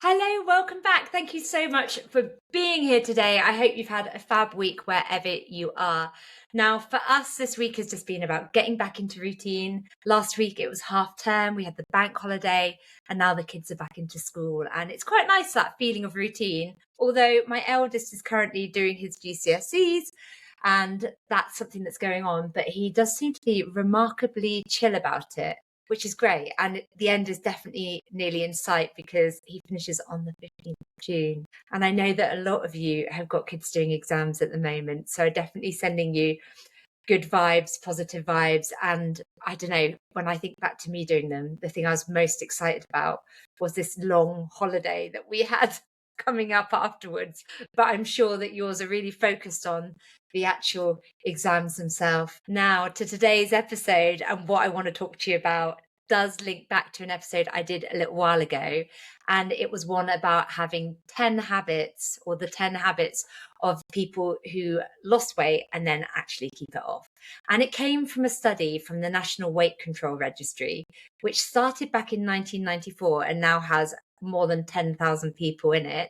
Hello, welcome back. Thank you so much for being here today. I hope you've had a fab week wherever you are. Now, for us, this week has just been about getting back into routine. Last week it was half term, we had the bank holiday, and now the kids are back into school. And it's quite nice, that feeling of routine. Although my eldest is currently doing his GCSEs, and that's something that's going on, but he does seem to be remarkably chill about it, which is great. And the end is definitely nearly in sight because he finishes on the 15th of June. And I know that a lot of you have got kids doing exams at the moment. So definitely sending you good vibes, positive vibes. And I don't know, when I think back to me doing them, the thing I was most excited about was this long holiday that we had coming up afterwards. But I'm sure that yours are really focused on the actual exams themselves. Now, to today's episode, and what I want to talk to you about does link back to an episode I did a little while ago. And it was one about having 10 habits, or the 10 habits of people who lost weight and then actually keep it off. And it came from a study from the National Weight Control Registry, which started back in 1994 and now has more than 10,000 people in it.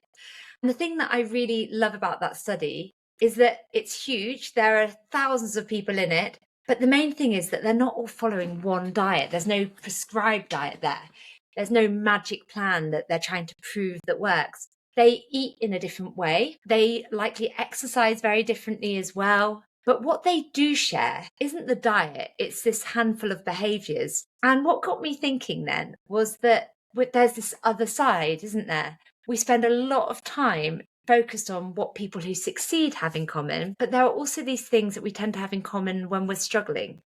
And the thing that I really love about that study is that it's huge. There are thousands of people in it. But the main thing is that they're not all following one diet. There's no prescribed diet there. There's no magic plan that they're trying to prove that works. They eat in a different way. They likely exercise very differently as well. But what they do share isn't the diet, it's this handful of behaviours. And what got me thinking then was that there's this other side, isn't there? We spend a lot of time focused on what people who succeed have in common, but there are also these things that we tend to have in common when we're struggling.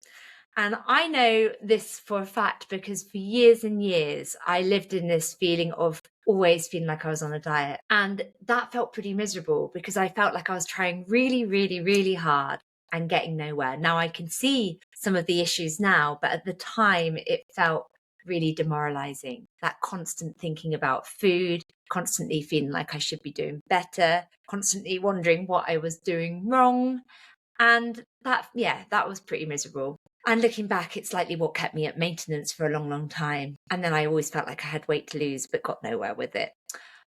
And I know this for a fact because for years and years, I lived in this feeling of always feeling like I was on a diet. And that felt pretty miserable because I felt like I was trying really, really, really hard and getting nowhere. Now I can see some of the issues now, but at the time it felt really demoralizing. That constant thinking about food, constantly feeling like I should be doing better, constantly wondering what I was doing wrong. And that was pretty miserable. And looking back, it's likely what kept me at maintenance for a long, long time. And then I always felt like I had weight to lose, but got nowhere with it.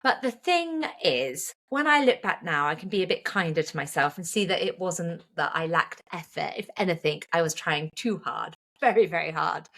But the thing is, when I look back now, I can be a bit kinder to myself and see that it wasn't that I lacked effort. If anything, I was trying too hard, very, very hard.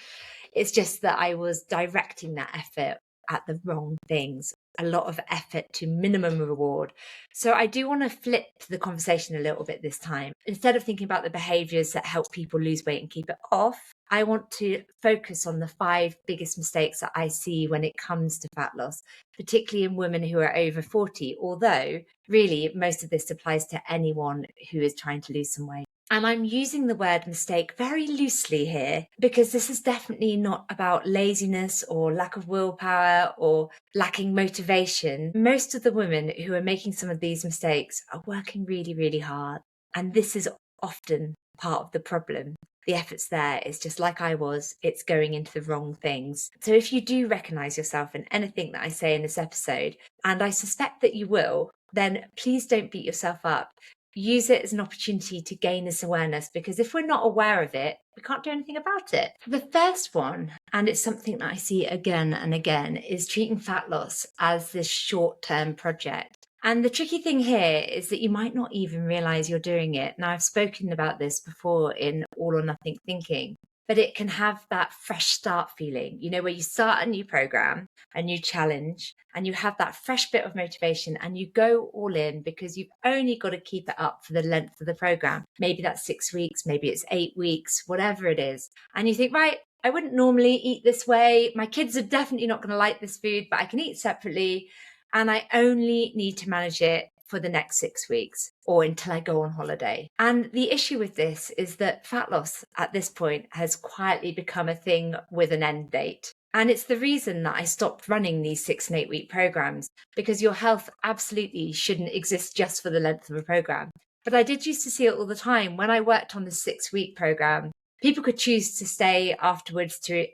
It's just that I was directing that effort at the wrong things, a lot of effort to minimum reward. So I do want to flip the conversation a little bit this time. Instead of thinking about the behaviors that help people lose weight and keep it off, I want to focus on the 5 biggest mistakes that I see when it comes to fat loss, particularly in women who are over 40, although really most of this applies to anyone who is trying to lose some weight. And I'm using the word mistake very loosely here because this is definitely not about laziness or lack of willpower or lacking motivation. Most of the women who are making some of these mistakes are working really, really hard. And this is often part of the problem. The effort's there. It's just like I was, it's going into the wrong things. So if you do recognize yourself in anything that I say in this episode, and I suspect that you will, then please don't beat yourself up. Use it as an opportunity to gain this awareness, because if we're not aware of it, we can't do anything about it. The first one, and it's something that I see again and again, is treating fat loss as this short-term project. And the tricky thing here is that you might not even realize you're doing it. Now, I've spoken about this before in All or Nothing Thinking, but it can have that fresh start feeling, where you start a new program, a new challenge, and you have that fresh bit of motivation and you go all in because you've only got to keep it up for the length of the program. Maybe that's 6 weeks, maybe it's 8 weeks, whatever it is. And you think, right, I wouldn't normally eat this way. My kids are definitely not going to like this food, but I can eat separately. And I only need to manage it for the next 6 weeks or until I go on holiday. And the issue with this is that fat loss at this point has quietly become a thing with an end date. And it's the reason that I stopped running these 6 and 8 week programs, because your health absolutely shouldn't exist just for the length of a program. But I did used to see it all the time. When I worked on the 6-week program, people could choose to stay afterwards to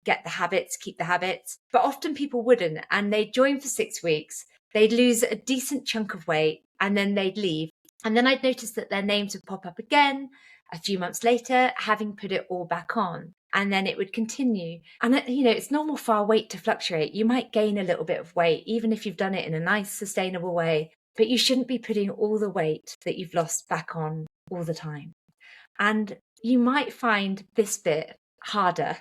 get the habits, keep the habits, but often people wouldn't. And they'd join for 6 weeks, they'd lose a decent chunk of weight, and then they'd leave. And then I'd notice that their names would pop up again a few months later, having put it all back on. and then it would continue. And it's normal for our weight to fluctuate. You might gain a little bit of weight, even if you've done it in a nice, sustainable way, but you shouldn't be putting all the weight that you've lost back on all the time. And you might find this bit harder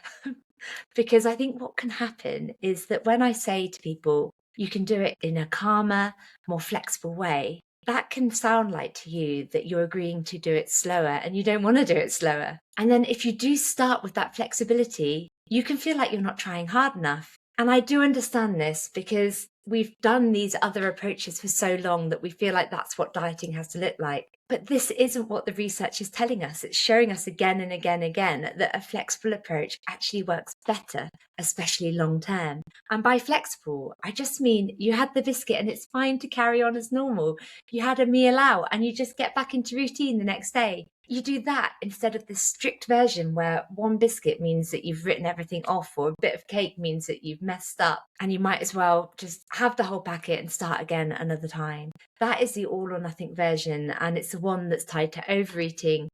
because I think what can happen is that when I say to people, you can do it in a calmer, more flexible way, that can sound like to you that you're agreeing to do it slower and you don't want to do it slower. And then if you do start with that flexibility, you can feel like you're not trying hard enough. And I do understand this because we've done these other approaches for so long that we feel like that's what dieting has to look like. But this isn't what the research is telling us. It's showing us again and again and again that a flexible approach actually works better, especially long term. And by flexible, I just mean you had the biscuit and it's fine to carry on as normal. You had a meal out and you just get back into routine the next day. You do that instead of the strict version where one biscuit means that you've written everything off, or a bit of cake means that you've messed up and you might as well just have the whole packet and start again another time. That is the all or nothing version, and it's the one that's tied to overeating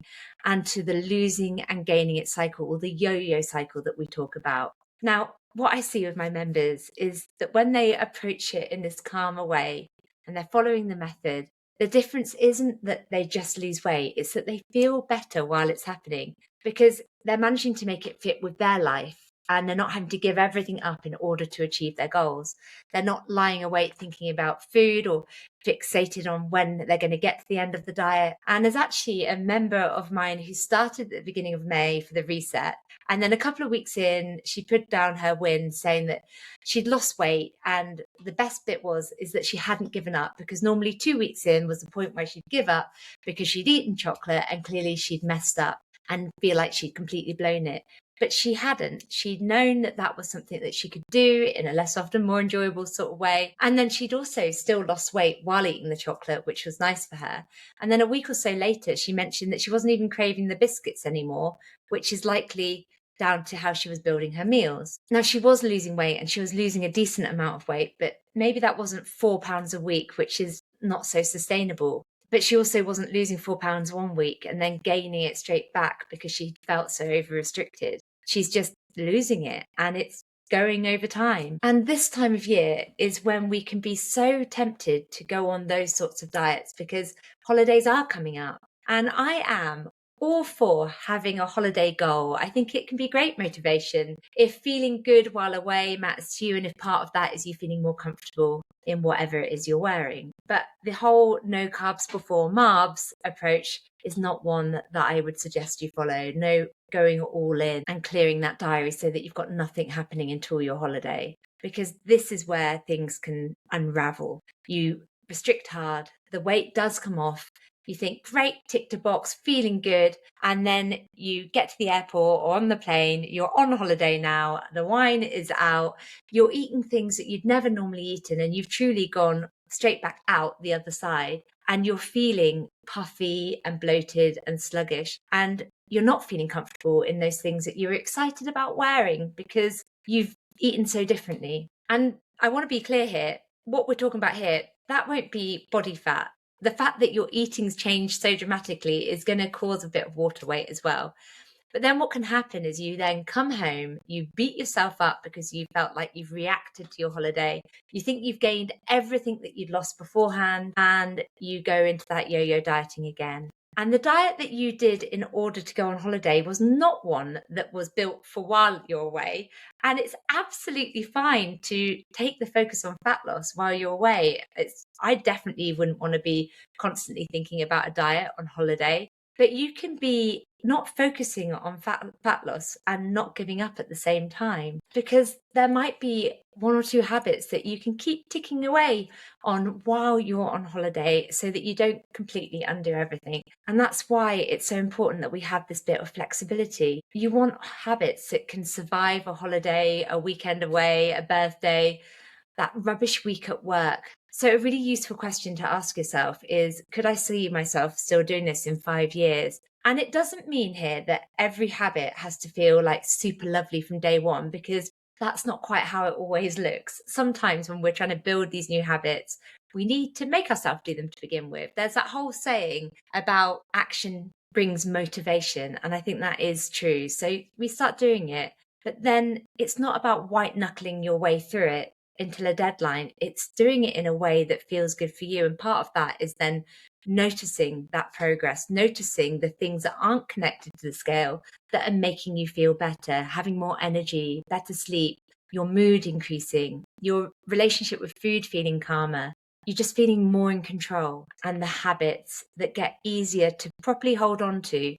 and to the losing and gaining it cycle, or the yo-yo cycle that we talk about. Now, what I see with my members is that when they approach it in this calmer way and they're following the method, the difference isn't that they just lose weight, it's that they feel better while it's happening because they're managing to make it fit with their life and they're not having to give everything up in order to achieve their goals. They're not lying awake thinking about food or fixated on when they're going to get to the end of the diet. And there's actually a member of mine who started at the beginning of May for the reset. And then a couple of weeks in, she put down her win saying that she'd lost weight. And the best bit is that she hadn't given up, because normally 2 weeks in was the point where she'd give up because she'd eaten chocolate and clearly she'd messed up and feel like she'd completely blown it. But she hadn't. She'd known that that was something that she could do in a less often, more enjoyable sort of way. And then she'd also still lost weight while eating the chocolate, which was nice for her. And then a week or so later, she mentioned that she wasn't even craving the biscuits anymore, which is likely down to how she was building her meals. Now, she was losing weight and she was losing a decent amount of weight, but maybe that wasn't 4 pounds a week, which is not so sustainable. But she also wasn't losing 4 pounds 1 week and then gaining it straight back because she felt so over restricted. She's just losing it and it's going over time. And this time of year is when we can be so tempted to go on those sorts of diets because holidays are coming up. And I am all for having a holiday goal. I think it can be great motivation if feeling good while away matters to you, and if part of that is you feeling more comfortable in whatever it is you're wearing. But the whole no carbs before marbs approach is not one that I would suggest you follow. No going all in and clearing that diary so that you've got nothing happening until your holiday, because this is where things can unravel. You restrict hard, the weight does come off, you think, great, tick to box, feeling good. And then you get to the airport or on the plane, you're on holiday now, the wine is out, you're eating things that you'd never normally eaten, and you've truly gone straight back out the other side. And you're feeling puffy and bloated and sluggish. And you're not feeling comfortable in those things that you're excited about wearing because you've eaten so differently. And I want to be clear here, what we're talking about here, that won't be body fat. The fact that your eating's changed so dramatically is going to cause a bit of water weight as well. But then what can happen is you then come home, you beat yourself up because you felt like you've reacted to your holiday. You think you've gained everything that you'd lost beforehand, and you go into that yo-yo dieting again. And the diet that you did in order to go on holiday was not one that was built for while you're away. And it's absolutely fine to take the focus on fat loss while you're away. I definitely wouldn't want to be constantly thinking about a diet on holiday. But you can be not focusing on fat loss and not giving up at the same time, because there might be 1 or 2 habits that you can keep ticking away on while you're on holiday so that you don't completely undo everything. And that's why it's so important that we have this bit of flexibility. You want habits that can survive a holiday, a weekend away, a birthday, that rubbish week at work. So a really useful question to ask yourself is, could I see myself still doing this in 5 years? And it doesn't mean here that every habit has to feel like super lovely from day one, because that's not quite how it always looks. Sometimes when we're trying to build these new habits, we need to make ourselves do them to begin with. There's that whole saying about action brings motivation. And I think that is true. So we start doing it, but then it's not about white knuckling your way through it until a deadline. It's doing it in a way that feels good for you. And part of that is then noticing that progress, noticing the things that aren't connected to the scale that are making you feel better, having more energy, better sleep, your mood increasing, your relationship with food feeling calmer. You're just feeling more in control, and the habits that get easier to properly hold on to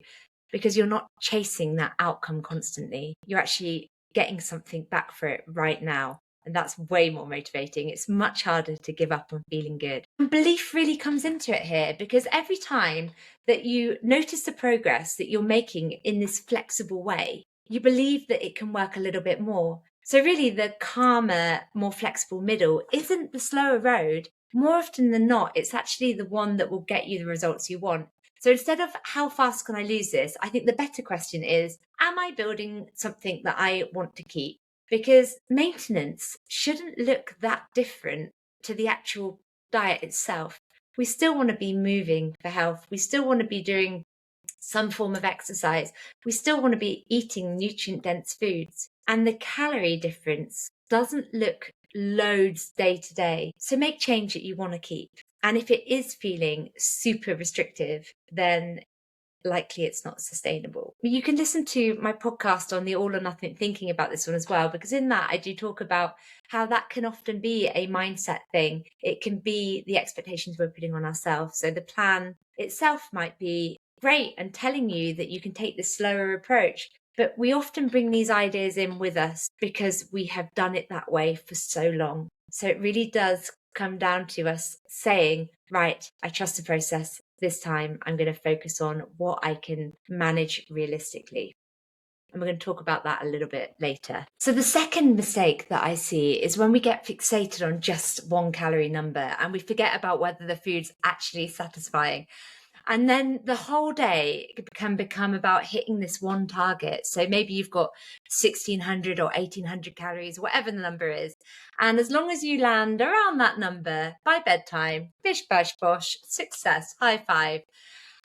because you're not chasing that outcome constantly. You're actually getting something back for it right now. And that's way more motivating. It's much harder to give up on feeling good. And belief really comes into it here, because every time that you notice the progress that you're making in this flexible way, you believe that it can work a little bit more. So really the calmer, more flexible middle isn't the slower road. More often than not, it's actually the one that will get you the results you want. So instead of how fast can I lose this, I think the better question is, am I building something that I want to keep? Because maintenance shouldn't look that different to the actual diet itself. We still want to be moving for health. We still want to be doing some form of exercise. We still want to be eating nutrient-dense foods. And the calorie difference doesn't look loads day to day. So make change that you want to keep. And if it is feeling super restrictive, then likely it's not sustainable. You can listen to my podcast on the all or nothing thinking about this one as well, because in that I do talk about how that can often be a mindset thing. It can be the expectations we're putting on ourselves. So the plan itself might be great and telling you that you can take this slower approach, but we often bring these ideas in with us because we have done it that way for so long. So it really does come down to us saying, right, I trust the process. This time I'm going to focus on what I can manage realistically. And we're going to talk about that a little bit later. So the second mistake that I see is when we get fixated on just one calorie number and we forget about whether the food's actually satisfying. And then the whole day can become about hitting this one target. So maybe you've got 1,600 or 1,800 calories, whatever the number is. And as long as you land around that number by bedtime, bish, bash, bosh, success, high five.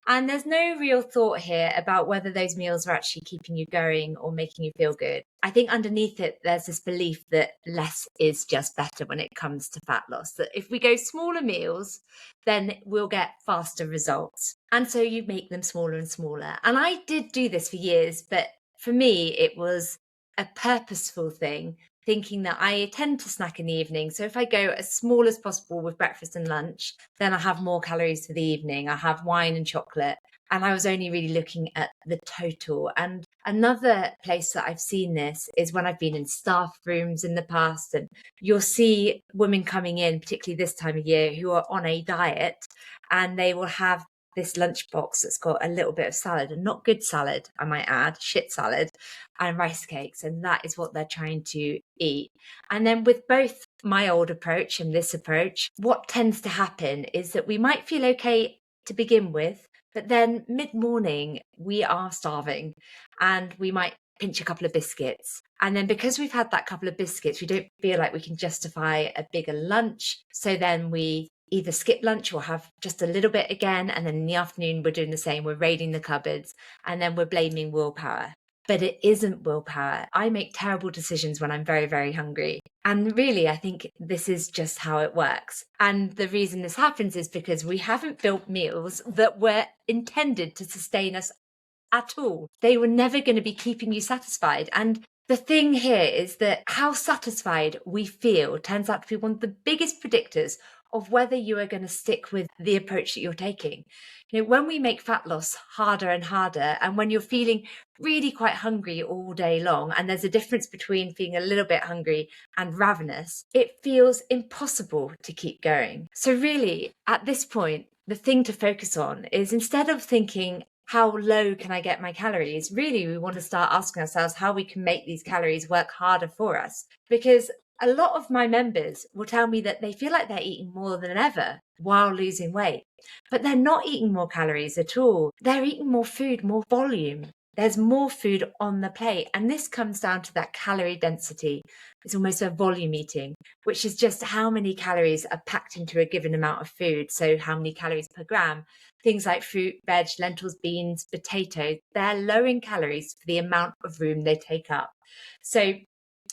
And there's no real thought here about whether those meals are actually keeping you going or making you feel good. I think underneath it, there's this belief that less is just better when it comes to fat loss, that if we go smaller meals, then we'll get faster results. And so you make them smaller and smaller. And I did do this for years, but for me, it was a purposeful thing, thinking that I tend to snack in the evening. So if I go as small as possible with breakfast and lunch, then I have more calories for the evening. I have wine and chocolate. And I was only really looking at the total. And another place that I've seen this is when I've been in staff rooms in the past, and you'll see women coming in, particularly this time of year, who are on a diet, and they will have this lunchbox that's got a little bit of salad, and not good salad, I might add, shit salad, and rice cakes. And that is what they're trying to eat. And then with both my old approach and this approach, what tends to happen is that we might feel okay to begin with, but then mid-morning we are starving and we might pinch a couple of biscuits. And then because we've had that couple of biscuits, we don't feel like we can justify a bigger lunch. So then we either skip lunch or have just a little bit again. And then in the afternoon, we're doing the same. We're raiding the cupboards and then we're blaming willpower. But it isn't willpower. I make terrible decisions when I'm very, very hungry. And really, I think this is just how it works. And the reason this happens is because we haven't built meals that were intended to sustain us at all. They were never going to be keeping you satisfied. And the thing here is that how satisfied we feel turns out to be one of the biggest predictors of whether you are going to stick with the approach that you're taking. You know, when we make fat loss harder and harder, and when you're feeling really quite hungry all day long, and there's a difference between feeling a little bit hungry and ravenous, it feels impossible to keep going. So really, at this point, the thing to focus on is, instead of thinking, how low can I get my calories? Really, we want to start asking ourselves how we can make these calories work harder for us. Because a lot of my members will tell me that they feel like they're eating more than ever while losing weight, but they're not eating more calories at all. They're eating more food, more volume. there's more food on the plate. And this comes down to that calorie density. It's almost a volume eating, which is just how many calories are packed into a given amount of food. So how many calories per gram. Things like fruit, veg, lentils, beans, potatoes, they're low in calories for the amount of room they take up. So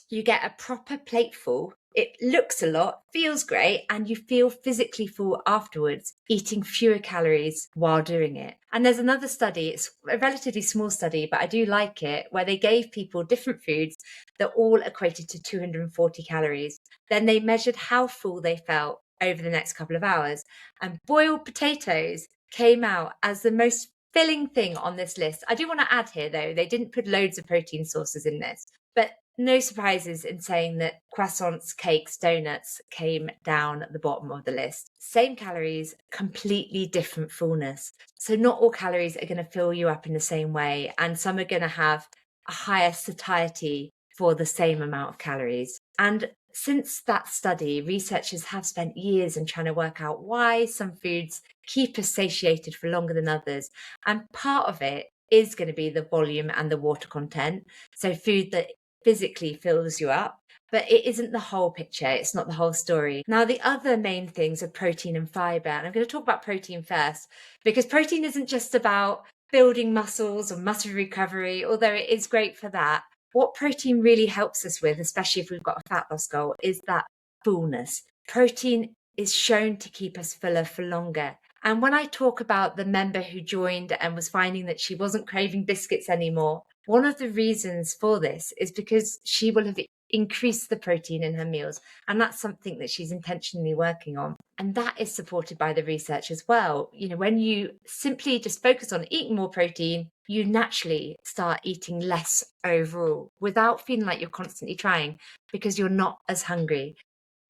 you get a proper plateful. It looks a lot, feels great, and you feel physically full afterwards, eating fewer calories while doing it. And there's another study, it's a relatively small study, but I do like it, where they gave people different foods that all equated to 240 calories. Then they measured how full they felt over the next couple of hours. And boiled potatoes came out as the most filling thing on this list. I do want to add here, though, they didn't put loads of protein sources in this, but no surprises in saying that croissants, cakes, donuts came down at the bottom of the list. Same calories, completely different fullness. So not all calories are going to fill you up in the same way, and some are going to have a higher satiety for the same amount of calories. And since that study, researchers have spent years in trying to work out why some foods keep us satiated for longer than others. And part of it is going to be the volume and the water content. So food that physically fills you up, but it isn't the whole picture. It's not the whole story. Now, the other main things are protein and fiber. And I'm going to talk about protein first, because protein isn't just about building muscles or muscle recovery, although it is great for that. What protein really helps us with, especially if we've got a fat loss goal, is that fullness. Protein is shown to keep us fuller for longer. And when I talk about the member who joined and was finding that she wasn't craving biscuits anymore, one of the reasons for this is because she will have increased the protein in her meals. And that's something that she's intentionally working on. And that is supported by the research as well. You know, when you simply just focus on eating more protein, you naturally start eating less overall without feeling like you're constantly trying, because you're not as hungry.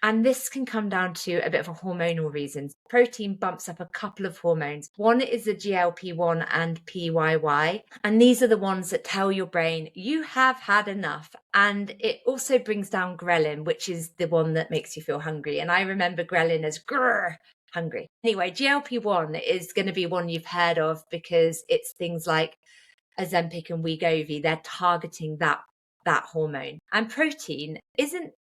And this can come down to a bit of a hormonal reason. Protein bumps up a couple of hormones. One is the GLP-1 and PYY. And these are the ones that tell your brain you have had enough. And it also brings down ghrelin, which is the one that makes you feel hungry. And I remember ghrelin as grrr, hungry. Anyway, GLP-1 is going to be one you've heard of because it's things like Ozempic and Wegovy. They're targeting that hormone. And protein isn't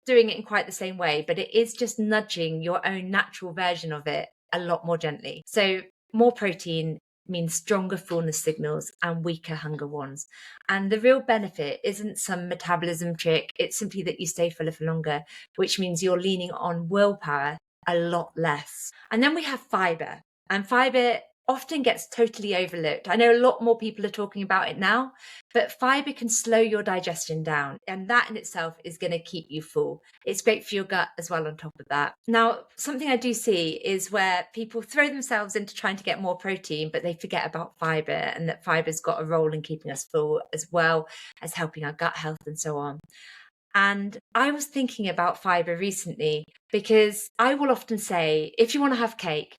doing it in quite the same way, but it is just nudging your own natural version of it a lot more gently. So more protein means stronger fullness signals and weaker hunger ones. And the real benefit isn't some metabolism trick. It's simply that you stay fuller for longer, which means you're leaning on willpower a lot less. And then we have fiber. And fiber often gets totally overlooked. I know a lot more people are talking about it now, but fiber can slow your digestion down, and that in itself is going to keep you full. It's great for your gut as well on top of that. Now, something I do see is where people throw themselves into trying to get more protein, but they forget about fiber, and that fiber's got a role in keeping us full as well as helping our gut health and so on. And I was thinking about fiber recently because I will often say, if you want to have cake,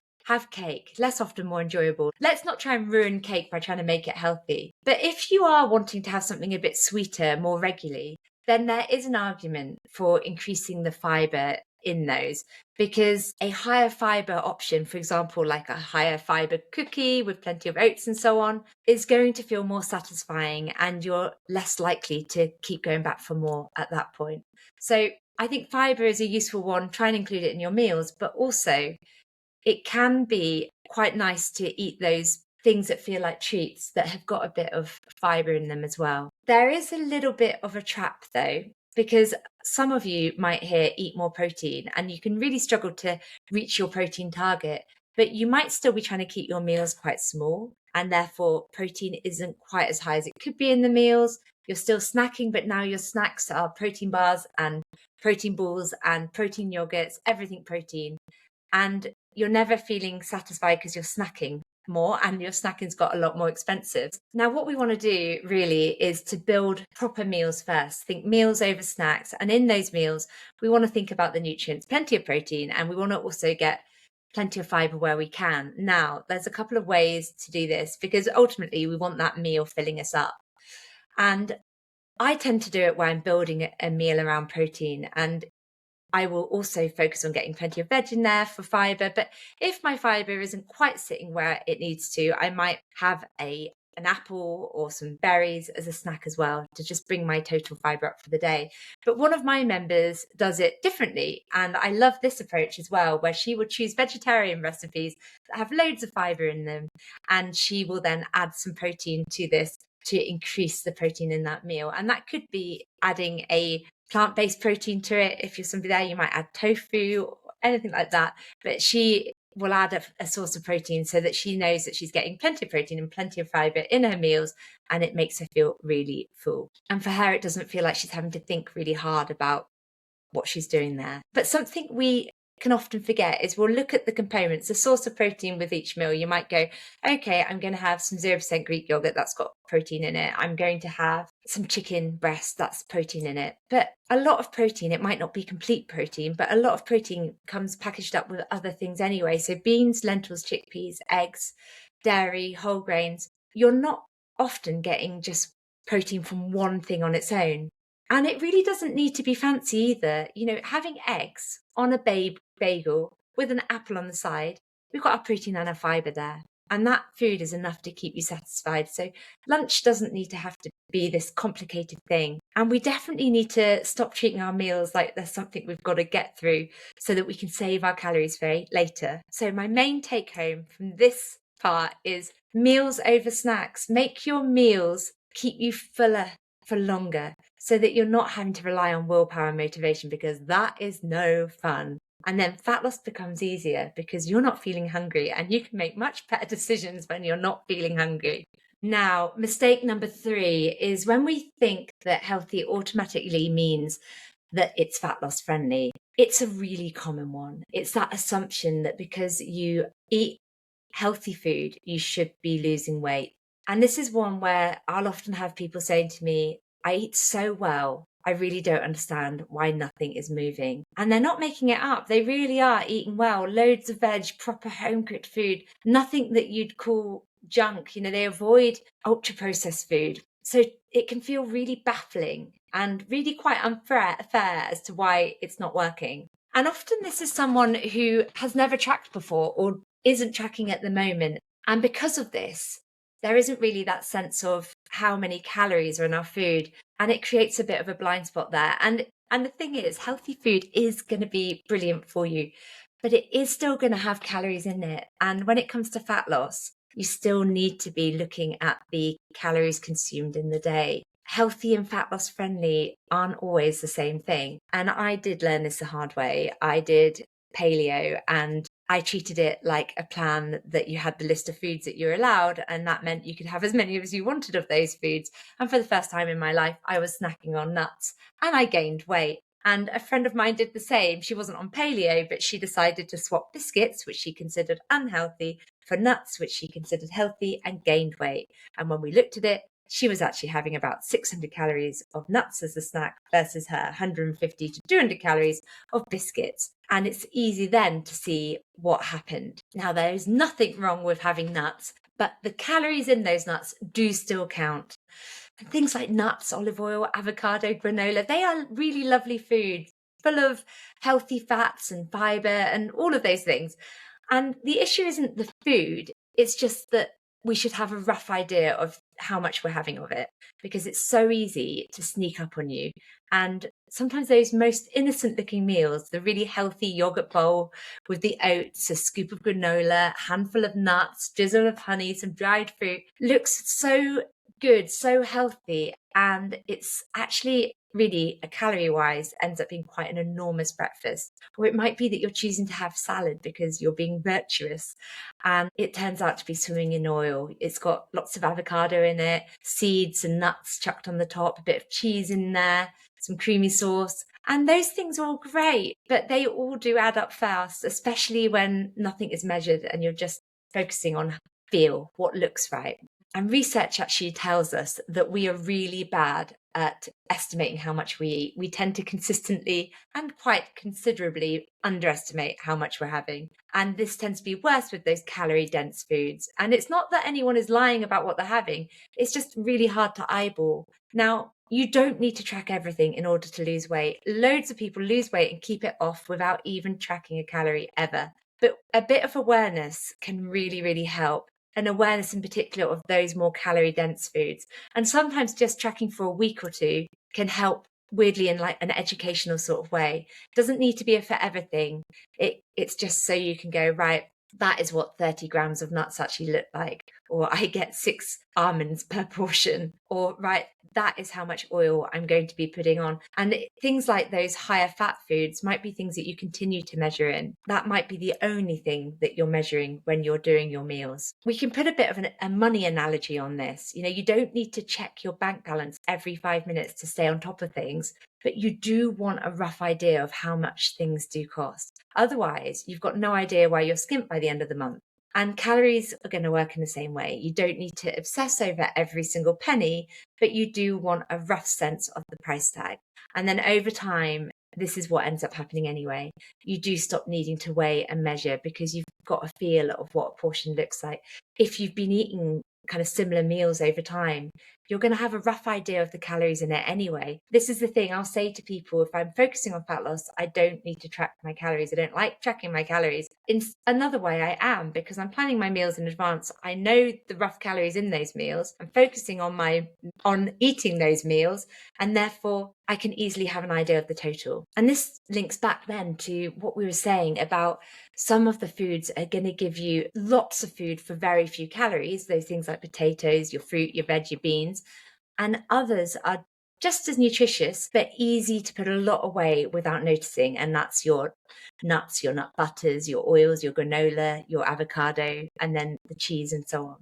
less often more enjoyable. Let's not try and ruin cake by trying to make it healthy. But if you are wanting to have something a bit sweeter more regularly, then there is an argument for increasing the fiber in those, because a higher fiber option, for example, like a higher fiber cookie with plenty of oats and so on, is going to feel more satisfying, and you're less likely to keep going back for more at that point. So I think fiber is a useful one. Try and include it in your meals, but also it can be quite nice to eat those things that feel like treats that have got a bit of fiber in them as well. There is a little bit of a trap though, because some of you might hear eat more protein and you can really struggle to reach your protein target, but you might still be trying to keep your meals quite small, and therefore protein isn't quite as high as it could be in the meals. You're still snacking, but now your snacks are protein bars and protein balls and protein yogurts, everything protein. And you're never feeling satisfied because you're snacking more, and your snacking's got a lot more expensive. Now, what we want to do really is to build proper meals first. Think meals over snacks. And in those meals, we want to think about the nutrients, plenty of protein, and we want to also get plenty of fiber where we can. Now, there's a couple of ways to do this, because ultimately we want that meal filling us up. And I tend to do it where I'm building a meal around protein, and I will also focus on getting plenty of veg in there for fiber. But if my fiber isn't quite sitting where it needs to, I might have a an apple or some berries as a snack as well to just bring my total fiber up for the day. But one of my members does it differently. And I love this approach as well, where she will choose vegetarian recipes that have loads of fiber in them. And she will then add some protein to this to increase the protein in that meal. And that could be adding a plant-based protein to it. If you're somebody there, you might add tofu or anything like that. But she will add a source of protein so that she knows that she's getting plenty of protein and plenty of fiber in her meals, and it makes her feel really full. And for her, it doesn't feel like she's having to think really hard about what she's doing there. But something we can often forget is we'll look at the components, the source of protein with each meal. You might go, okay, I'm going to have some 0% Greek yogurt that's got protein in it. I'm going to have some chicken breast that's protein in it. But a lot of protein, it might not be complete protein, but a lot of protein comes packaged up with other things anyway. So beans, lentils, chickpeas, eggs, dairy, whole grains. You're not often getting just protein from one thing on its own. And it really doesn't need to be fancy either. You know, having eggs on a bagel with an apple on the side, we've got our protein and our fiber there. And that food is enough to keep you satisfied. So lunch doesn't need to have to be this complicated thing. And we definitely need to stop treating our meals like there's something we've got to get through so that we can save our calories for later. So my main take home from this part is meals over snacks. Make your meals keep you fuller for longer so that you're not having to rely on willpower and motivation, because that is no fun. And then fat loss becomes easier because you're not feeling hungry, and you can make much better decisions when you're not feeling hungry. Now, mistake number 3 is when we think that healthy automatically means that it's fat loss friendly. It's a really common one. It's that assumption that because you eat healthy food, you should be losing weight. And this is one where I'll often have people saying to me, I eat so well, I really don't understand why nothing is moving. And they're not making it up. They really are eating well, loads of veg, proper home cooked food, nothing that you'd call junk. You know, they avoid ultra processed food. So it can feel really baffling and really quite unfair as to why it's not working. And often this is someone who has never tracked before or isn't tracking at the moment. And because of this, there isn't really that sense of how many calories are in our food. And it creates a bit of a blind spot there. And the thing is, healthy food is going to be brilliant for you, but it is still going to have calories in it. And when it comes to fat loss, you still need to be looking at the calories consumed in the day. Healthy and fat loss friendly aren't always the same thing. And I did learn this the hard way. I did paleo, and I treated it like a plan that you had the list of foods that you're allowed, and that meant you could have as many as you wanted of those foods. And for the first time in my life, I was snacking on nuts, and I gained weight. And a friend of mine did the same. She wasn't on paleo, but she decided to swap biscuits, which she considered unhealthy, for nuts, which she considered healthy, and gained weight. And when we looked at it, she was actually having about 600 calories of nuts as a snack versus her 150 to 200 calories of biscuits. And it's easy then to see what happened. Now, there is nothing wrong with having nuts, but the calories in those nuts do still count. And things like nuts, olive oil, avocado, granola, they are really lovely foods, full of healthy fats and fiber and all of those things. And the issue isn't the food, it's just that we should have a rough idea of how much we're having of it, because it's so easy to sneak up on you. And sometimes those most innocent looking meals, the really healthy yogurt bowl with the oats, a scoop of granola, a handful of nuts, drizzle of honey, some dried fruit, looks so good, so healthy. And it's actually really, calorie wise, ends up being quite an enormous breakfast. Or it might be that you're choosing to have salad because you're being virtuous, and it turns out to be swimming in oil. It's got lots of avocado in it, seeds and nuts chucked on the top, a bit of cheese in there, some creamy sauce. And those things are all great, but they all do add up fast, especially when nothing is measured and you're just focusing on feel, what looks right. And research actually tells us that we are really bad at estimating how much we eat. We tend to consistently and quite considerably underestimate how much we're having. And this tends to be worse with those calorie dense foods. And it's not that anyone is lying about what they're having, it's just really hard to eyeball. Now, you don't need to track everything in order to lose weight. Loads of people lose weight and keep it off without even tracking a calorie ever. But a bit of awareness can really, really help. an awareness in particular of those more calorie dense foods. And sometimes just tracking for a week or two can help, weirdly, in like an educational sort of way. It doesn't need to be a forever thing. It's just so you can go, right, that is what 30 grams of nuts actually look like, or I get 6 almonds per portion, or right, that is how much oil I'm going to be putting on. And things like those higher fat foods might be things that you continue to measure in. That might be the only thing that you're measuring when you're doing your meals. We can put a bit of a money analogy on this. You don't need to check your bank balance every 5 minutes to stay on top of things, but you do want a rough idea of how much things do cost. Otherwise, you've got no idea why you're skint by the end of the month. And calories are going to work in the same way. You don't need to obsess over every single penny, but you do want a rough sense of the price tag. And then over time, this is what ends up happening anyway. You do stop needing to weigh and measure because you've got a feel of what a portion looks like. If you've been eating kind of similar meals over time, you're going to have a rough idea of the calories in it anyway. This is the thing I'll say to people: if I'm focusing on fat loss, I don't need to track my calories. I don't like tracking my calories. In another way, I am, because I'm planning my meals in advance. I know the rough calories in those meals. I'm focusing on eating those meals, and therefore I can easily have an idea of the total. And this links back then to what we were saying about some of the foods are going to give you lots of food for very few calories, those things like potatoes, your fruit, your veg, your beans, and others are just as nutritious, but easy to put a lot away without noticing. And that's your nuts, your nut butters, your oils, your granola, your avocado, and then the cheese and so on.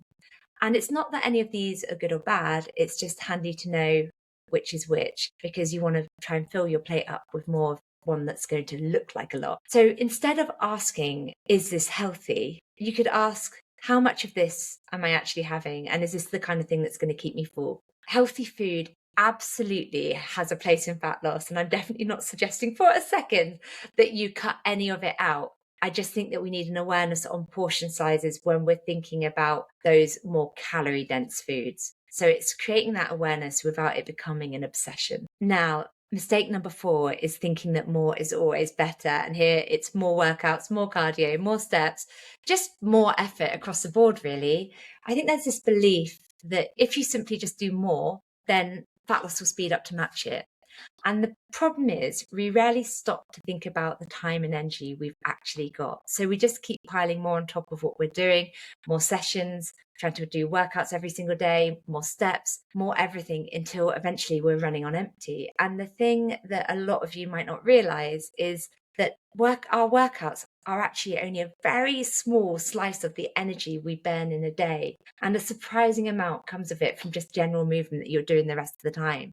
And it's not that any of these are good or bad. It's just handy to know which is which, because you want to try and fill your plate up with more of one that's going to look like a lot. So instead of asking, is this healthy? You could ask, how much of this am I actually having? And is this the kind of thing that's going to keep me full? Healthy food absolutely has a place in fat loss. And I'm definitely not suggesting for a second that you cut any of it out. I just think that we need an awareness on portion sizes when we're thinking about those more calorie dense foods. So it's creating that awareness without it becoming an obsession. Now, mistake number 4 is thinking that more is always better. And here it's more workouts, more cardio, more steps, just more effort across the board, really. I think there's this belief that if you simply just do more, then fat loss will speed up to match it. And the problem is we rarely stop to think about the time and energy we've actually got. So we just keep piling more on top of what we're doing, more sessions, trying to do workouts every single day, more steps, more everything, until eventually we're running on empty. And the thing that a lot of you might not realize is that our workouts are actually only a very small slice of the energy we burn in a day. And a surprising amount comes of it from just general movement that you're doing the rest of the time.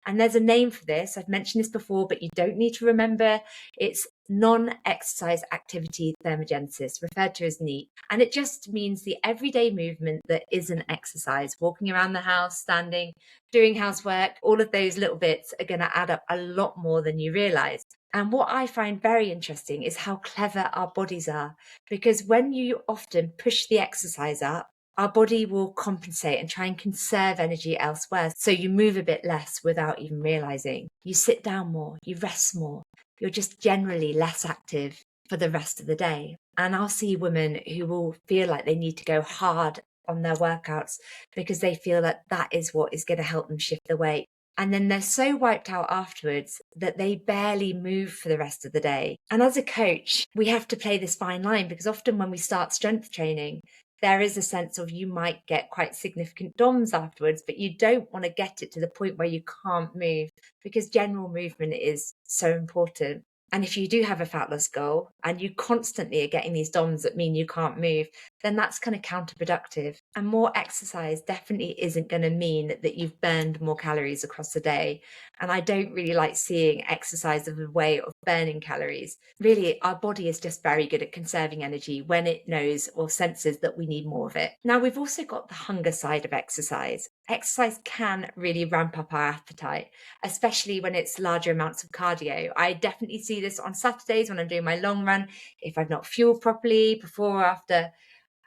And there's a name for this. I've mentioned this before, but you don't need to remember. It's non-exercise activity thermogenesis, referred to as NEAT. And it just means the everyday movement that isn't exercise. Walking around the house, standing, doing housework, all of those little bits are going to add up a lot more than you realize. And what I find very interesting is how clever our bodies are, because when you often push the exercise up, our body will compensate and try and conserve energy elsewhere. So you move a bit less without even realizing. You sit down more, you rest more. You're just generally less active for the rest of the day. And I'll see women who will feel like they need to go hard on their workouts because they feel that that is what is going to help them shift the weight. And then they're so wiped out afterwards that they barely move for the rest of the day. And as a coach, we have to play this fine line, because often when we start strength training, there is a sense of you might get quite significant DOMs afterwards, but you don't want to get it to the point where you can't move, because general movement is so important. And if you do have a fat loss goal and you constantly are getting these DOMs that mean you can't move, then that's kind of counterproductive. And more exercise definitely isn't going to mean that you've burned more calories across the day. And I don't really like seeing exercise as a way of burning calories. Really, our body is just very good at conserving energy when it knows or senses that we need more of it. Now, we've also got the hunger side of exercise. Exercise can really ramp up our appetite, especially when it's larger amounts of cardio. I definitely see this on Saturdays when I'm doing my long run. If I've not fueled properly before or after,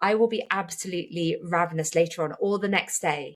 I will be absolutely ravenous later on or the next day,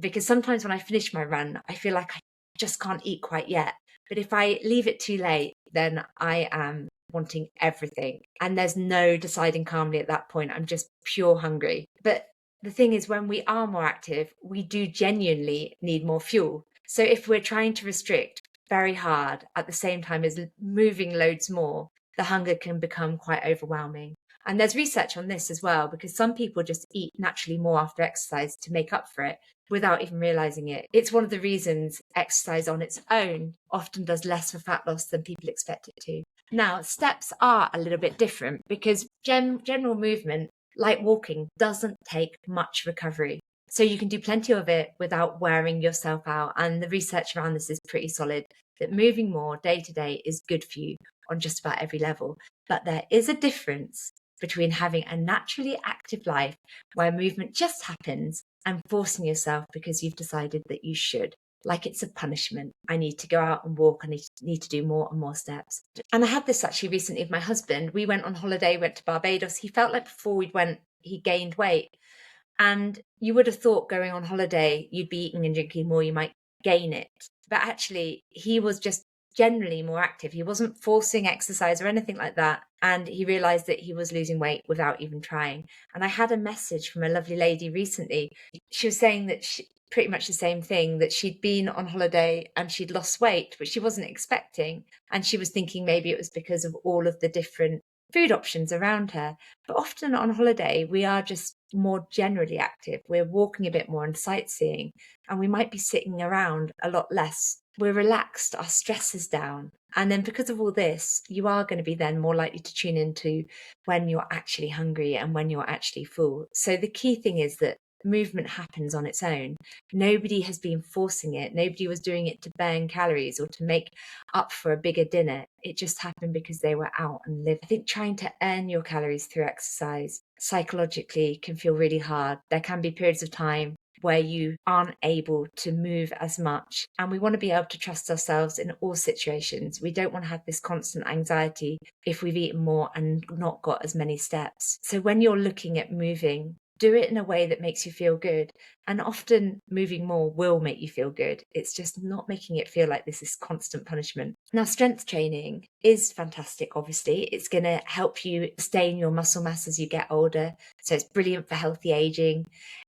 because sometimes when I finish my run, I feel like I just can't eat quite yet. But if I leave it too late, then I am wanting everything. And there's no deciding calmly at that point. I'm just pure hungry. But the thing is, when we are more active, we do genuinely need more fuel. So if we're trying to restrict very hard at the same time as moving loads more, the hunger can become quite overwhelming. And there's research on this as well, because some people just eat naturally more after exercise to make up for it without even realizing it. It's one of the reasons exercise on its own often does less for fat loss than people expect it to. Now, steps are a little bit different because general movement, like walking, doesn't take much recovery. So you can do plenty of it without wearing yourself out. And the research around this is pretty solid, that moving more day to day is good for you on just about every level. But there is a difference between having a naturally active life where movement just happens and forcing yourself because you've decided that you should. Like it's a punishment. I need to go out and walk. I need to do more and more steps. And I had this actually recently with my husband. We went on holiday, went to Barbados. He felt like before we went, he gained weight. And you would have thought going on holiday, you'd be eating and drinking more, you might gain it. But actually, he was just generally more active. He wasn't forcing exercise or anything like that. And he realized that he was losing weight without even trying. And I had a message from a lovely lady recently. She was saying that pretty much the same thing, that she'd been on holiday and she'd lost weight, which she wasn't expecting. And she was thinking maybe it was because of all of the different food options around her. But often on holiday, we are just more generally active. We're walking a bit more and sightseeing, and we might be sitting around a lot less. We're relaxed, our stress is down. And then because of all this, you are going to be then more likely to tune into when you're actually hungry and when you're actually full. So the key thing is that movement happens on its own. Nobody has been forcing it. Nobody was doing it to burn calories or to make up for a bigger dinner. It just happened because they were out and lived. I think trying to earn your calories through exercise psychologically can feel really hard. There can be periods of time where you aren't able to move as much. And we want to be able to trust ourselves in all situations. We don't want to have this constant anxiety if we've eaten more and not got as many steps. So when you're looking at moving, do it in a way that makes you feel good. And often moving more will make you feel good. It's just not making it feel like this is constant punishment. Now, strength training is fantastic, obviously. It's going to help you sustain your muscle mass as you get older. So it's brilliant for healthy aging.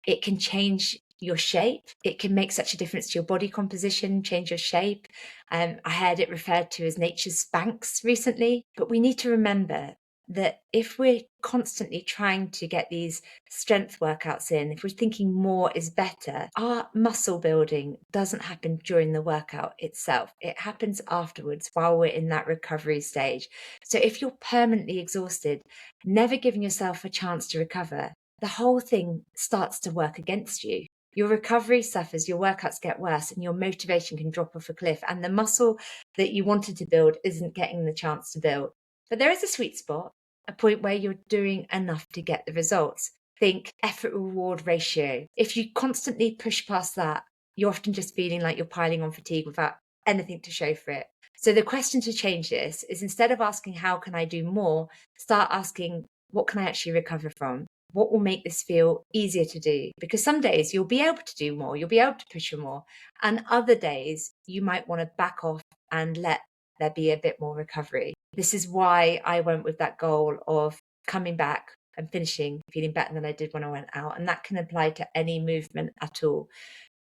It can change your shape. It can make such a difference to your body composition, change your shape. I heard it referred to as nature's Spanx recently. But we need to remember that if we're constantly trying to get these strength workouts in, if we're thinking more is better, our muscle building doesn't happen during the workout itself. It happens afterwards while we're in that recovery stage. So if you're permanently exhausted, never giving yourself a chance to recover, the whole thing starts to work against you. Your recovery suffers, your workouts get worse, and your motivation can drop off a cliff. And the muscle that you wanted to build isn't getting the chance to build. But there is a sweet spot, a point where you're doing enough to get the results. Think effort reward ratio. If you constantly push past that, you're often just feeling like you're piling on fatigue without anything to show for it. So the question to change this is, instead of asking, how can I do more? Start asking, what can I actually recover from? What will make this feel easier to do? Because some days you'll be able to do more, you'll be able to push more. And other days you might want to back off and let there be a bit more recovery. This is why I went with that goal of coming back and finishing, feeling better than I did when I went out. And that can apply to any movement at all.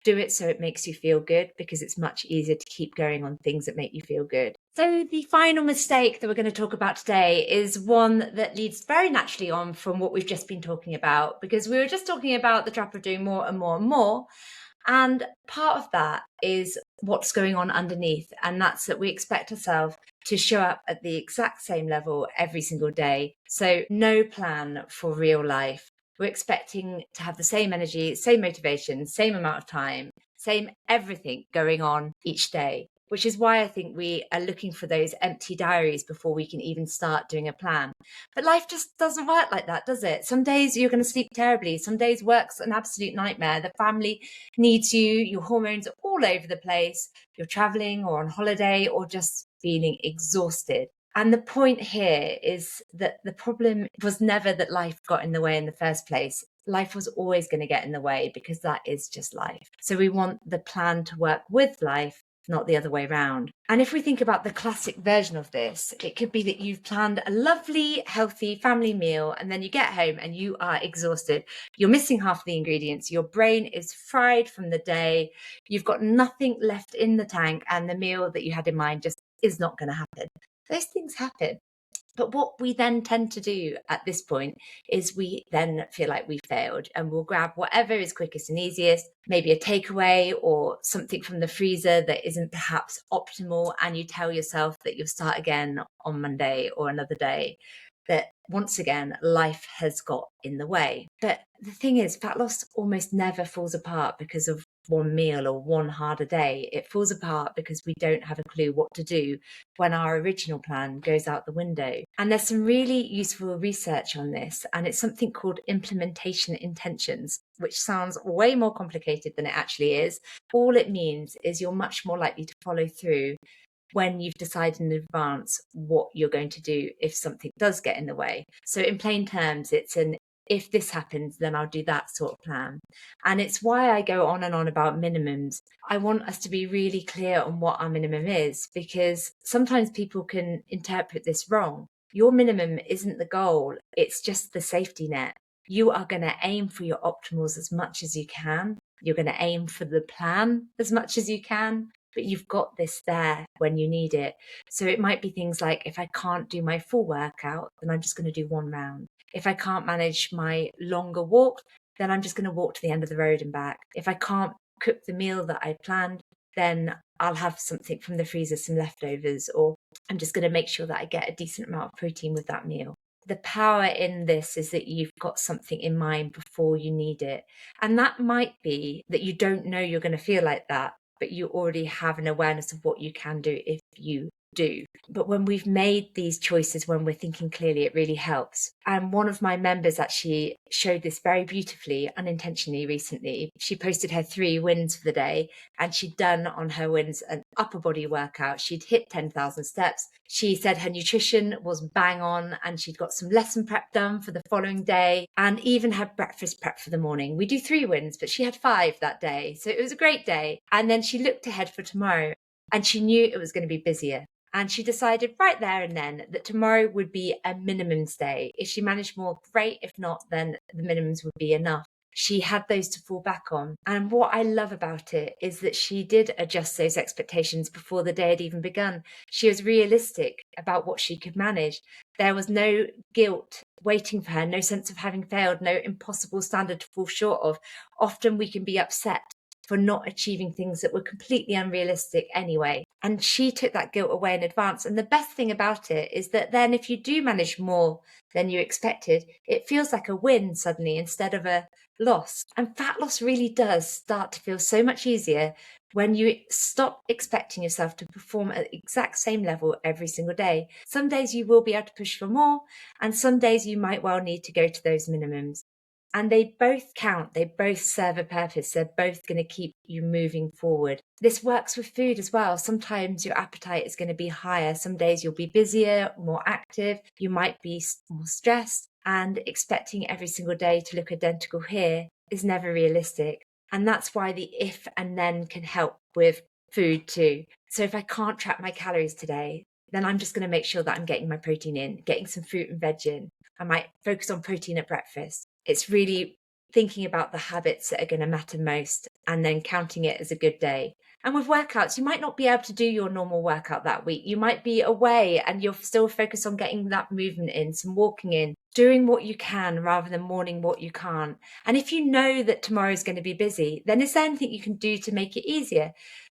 Do it so it makes you feel good, because it's much easier to keep going on things that make you feel good. So the final mistake that we're going to talk about today is one that leads very naturally on from what we've just been talking about, because we were just talking about the trap of doing more and more and more. And part of that is what's going on underneath. And that's that we expect ourselves to show up at the exact same level every single day. So no plan for real life. We're expecting to have the same energy, same motivation, same amount of time, same everything going on each day, which is why I think we are looking for those empty diaries before we can even start doing a plan. But life just doesn't work like that, does it? Some days you're going to sleep terribly. Some days work's an absolute nightmare. The family needs you. Your hormones are all over the place. You're traveling or on holiday or just feeling exhausted. And the point here is that the problem was never that life got in the way in the first place. Life was always going to get in the way, because that is just life. So we want the plan to work with life not the other way around. And if we think about the classic version of this, it could be that you've planned a lovely, healthy family meal, and then you get home and you are exhausted. You're missing half the ingredients. Your brain is fried from the day. You've got nothing left in the tank, and the meal that you had in mind just is not going to happen. Those things happen. But what we then tend to do at this point is we then feel like we failed, and we'll grab whatever is quickest and easiest, maybe a takeaway or something from the freezer that isn't perhaps optimal. And you tell yourself that you'll start again on Monday or another day, that once again, life has got in the way. But the thing is, fat loss almost never falls apart because of one meal or one harder day. It falls apart because we don't have a clue what to do when our original plan goes out the window. And there's some really useful research on this, and it's something called implementation intentions, which sounds way more complicated than it actually is. All it means is you're much more likely to follow through when you've decided in advance what you're going to do if something does get in the way. So in plain terms, it's an if this happens, then I'll do that sort of plan. And it's why I go on and on about minimums. I want us to be really clear on what our minimum is, because sometimes people can interpret this wrong. Your minimum isn't the goal, it's just the safety net. You are going to aim for your optimals as much as you can. You're going to aim for the plan as much as you can, but you've got this there when you need it. So it might be things like, if I can't do my full workout, then I'm just going to do one round. If I can't manage my longer walk, then I'm just going to walk to the end of the road and back. If I can't cook the meal that I planned, then I'll have something from the freezer, some leftovers, or I'm just going to make sure that I get a decent amount of protein with that meal. The power in this is that you've got something in mind before you need it. And that might be that you don't know you're going to feel like that, but you already have an awareness of what you can do if you do. But when we've made these choices, when we're thinking clearly, it really helps. And one of my members actually showed this very beautifully, unintentionally recently. She posted her 3 wins for the day, and she'd done on her wins an upper body workout. She'd hit 10,000 steps. She said her nutrition was bang on, and she'd got some lesson prep done for the following day, and even had breakfast prep for the morning. We do 3 wins, but she had 5 that day. So it was a great day. And then she looked ahead for tomorrow, and she knew it was going to be busier. And she decided right there and then that tomorrow would be a minimums day. If she managed more, great. If not, then the minimums would be enough. She had those to fall back on. And what I love about it is that she did adjust those expectations before the day had even begun. She was realistic about what she could manage. There was no guilt waiting for her, no sense of having failed, no impossible standard to fall short of. Often we can be upset for not achieving things that were completely unrealistic anyway. And she took that guilt away in advance. And the best thing about it is that then if you do manage more than you expected, it feels like a win suddenly instead of a loss. And fat loss really does start to feel so much easier when you stop expecting yourself to perform at the exact same level every single day. Some days you will be able to push for more, and some days you might well need to go to those minimums. And they both count, they both serve a purpose, they're both going to keep you moving forward. This works with food as well. Sometimes your appetite is going to be higher, some days you'll be busier, more active, you might be more stressed, and expecting every single day to look identical here is never realistic. And that's why the if and then can help with food too. So if I can't track my calories today, then I'm just going to make sure that I'm getting my protein in, getting some fruit and veg in. I might focus on protein at breakfast. It's really thinking about the habits that are going to matter most and then counting it as a good day. And with workouts, you might not be able to do your normal workout that week. You might be away and you're still focused on getting that movement in, some walking in, doing what you can rather than mourning what you can't. And if you know that tomorrow is going to be busy, then is there anything you can do to make it easier?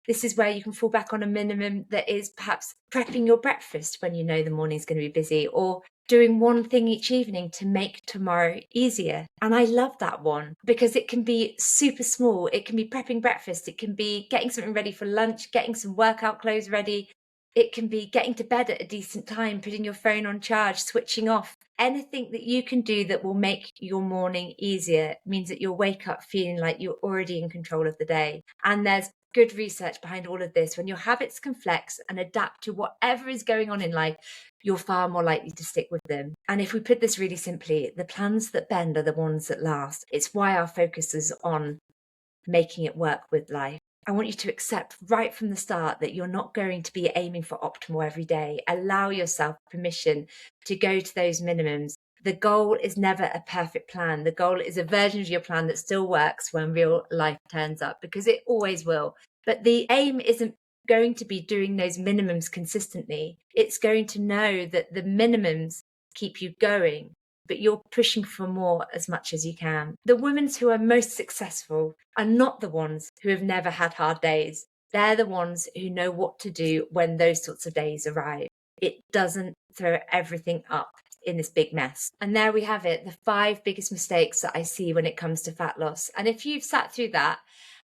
This is where you can fall back on a minimum that is perhaps prepping your breakfast when you know the morning's going to be busy, or doing one thing each evening to make tomorrow easier. And I love that one because it can be super small. It can be prepping breakfast. It can be getting something ready for lunch, getting some workout clothes ready. It can be getting to bed at a decent time, putting your phone on charge, switching off. Anything that you can do that will make your morning easier means that you'll wake up feeling like you're already in control of the day. And there's good research behind all of this. When your habits can flex and adapt to whatever is going on in life, you're far more likely to stick with them. And if we put this really simply, the plans that bend are the ones that last. It's why our focus is on making it work with life. I want you to accept right from the start that you're not going to be aiming for optimal every day. Allow yourself permission to go to those minimums. The goal is never a perfect plan. The goal is a version of your plan that still works when real life turns up, because it always will. But the aim isn't going to be doing those minimums consistently. It's going to know that the minimums keep you going, but you're pushing for more as much as you can. The women who are most successful are not the ones who have never had hard days. They're the ones who know what to do when those sorts of days arrive. It doesn't throw everything up in this big mess. And there we have it, the 5 biggest mistakes that I see when it comes to fat loss. And if you've sat through that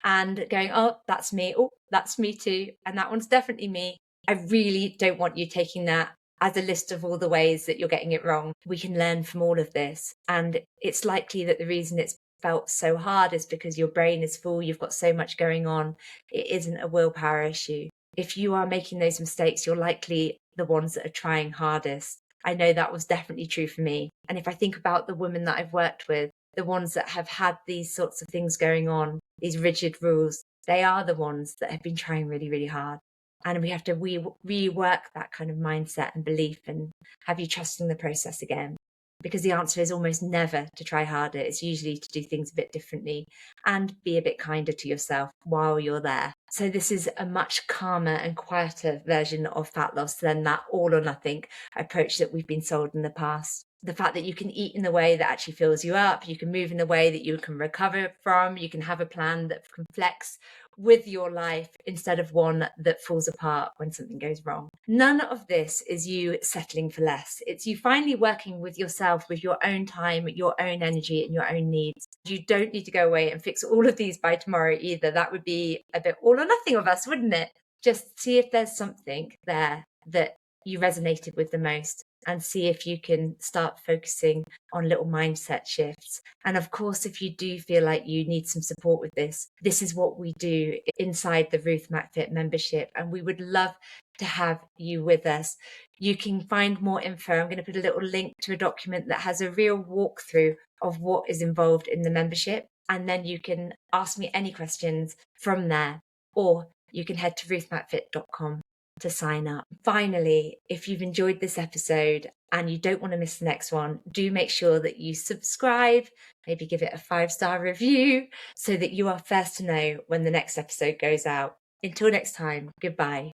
and going, oh, that's me, oh, that's me too, and that one's definitely me, I really don't want you taking that as a list of all the ways that you're getting it wrong. We can learn from all of this. And it's likely that the reason it's felt so hard is because your brain is full, you've got so much going on. It isn't a willpower issue. If you are making those mistakes, you're likely the ones that are trying hardest. I know that was definitely true for me. And if I think about the women that I've worked with, the ones that have had these sorts of things going on, these rigid rules, they are the ones that have been trying really, really hard. And we have to rework that kind of mindset and belief and have you trusting the process again. Because the answer is almost never to try harder. It's usually to do things a bit differently and be a bit kinder to yourself while you're there. So this is a much calmer and quieter version of fat loss than that all or nothing approach that we've been sold in the past. The fact that you can eat in the way that actually fills you up, you can move in the way that you can recover from, you can have a plan that can flex with your life instead of one that falls apart when something goes wrong. None of this is you settling for less. It's you finally working with yourself, with your own time, your own energy and your own needs. You don't need to go away and fix all of these by tomorrow either. That would be a bit all or nothing of us, wouldn't it? Just see if there's something there that you resonated with the most, and see if you can start focusing on little mindset shifts. And of course, if you do feel like you need some support with this is what we do inside the Ruth MacFit membership. And we would love to have you with us. You can find more info. I'm going to put a little link to a document that has a real walkthrough of what is involved in the membership. And then you can ask me any questions from there, or you can head to ruthmacfit.com to sign up. Finally, if you've enjoyed this episode and you don't want to miss the next one, do make sure that you subscribe, maybe give it a 5-star review so that you are first to know when the next episode goes out. Until next time, goodbye.